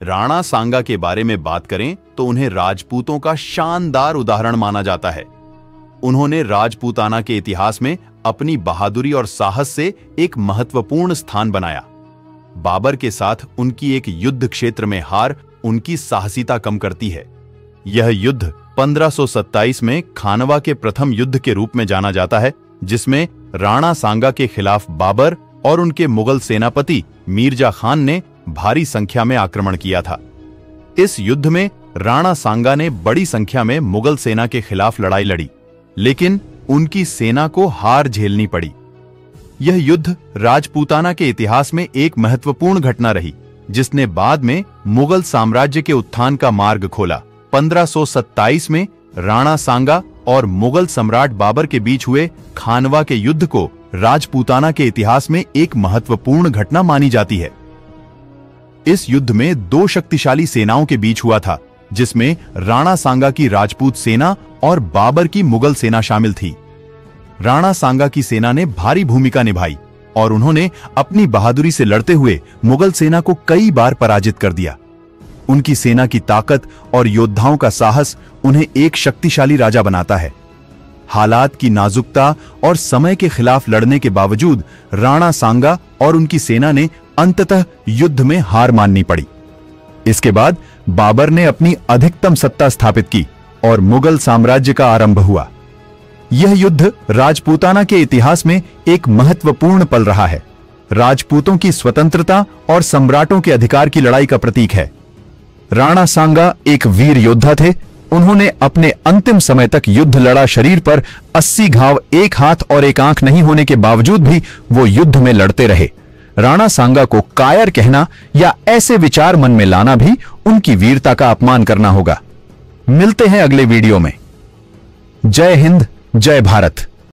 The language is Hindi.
राणा सांगा के बारे में बात करें तो उन्हें राजपूतों का शानदार उदाहरण माना जाता है। उन्होंने राजपूताना के इतिहास में अपनी बहादुरी और साहस से एक महत्वपूर्ण स्थान बनाया। बाबर के साथ उनकी एक युद्ध क्षेत्र में हार उनकी साहसिकता कम करती है। यह युद्ध 1527 में खानवा के प्रथम युद्ध के रूप में जाना जाता है, जिसमें राणा सांगा के खिलाफ बाबर और उनके मुगल सेनापति मीर्जा खान ने भारी संख्या में आक्रमण किया था। इस युद्ध में राणा सांगा ने बड़ी संख्या में मुगल सेना के खिलाफ लड़ाई लड़ी, लेकिन उनकी सेना को हार झेलनी पड़ी। यह युद्ध राजपूताना के इतिहास में एक महत्वपूर्ण घटना रही, जिसने बाद में मुगल साम्राज्य के उत्थान का मार्ग खोला। 1527 में राणा सांगा और मुगल सम्राट बाबर के बीच हुए खानवा के युद्ध को राजपूताना के इतिहास में एक महत्वपूर्ण घटना मानी जाती है। इस युद्ध में दो शक्तिशाली सेनाओं के बीच हुआ था, जिसमें राणा सांगा की राजपूत सेना और बाबर की मुगल सेना शामिल थी। राणा सांगा की सेना ने भारी भूमिका निभाई और उन्होंने अपनी बहादुरी से लड़ते हुए मुगल सेना को कई बार पराजित कर दिया। उनकी सेना की ताकत और योद्धाओं का साहस उन्हें एक शक्तिशाली राजा बनाता है। हालात की नाजुकता और समय के खिलाफ लड़ने के बावजूद राणा सांगा और उनकी सेना ने अंततः युद्ध में हार माननी पड़ी। इसके बाद बाबर ने अपनी अधिकतम सत्ता स्थापित की और मुगल साम्राज्य का आरंभ हुआ। यह युद्ध राजपूताना के इतिहास में एक महत्वपूर्ण पल रहा है। राजपूतों की स्वतंत्रता और सम्राटों के अधिकार की लड़ाई का प्रतीक है। राणा सांगा एक वीर योद्धा थे। उन्होंने अपने अंतिम समय तक युद्ध लड़ा। शरीर पर 80 घाव, एक हाथ और एक आंख नहीं होने के बावजूद भी वो युद्ध में लड़ते रहे। राणा सांगा को कायर कहना या ऐसे विचार मन में लाना भी उनकी वीरता का अपमान करना होगा। मिलते हैं अगले वीडियो में। जय हिंद, जय भारत।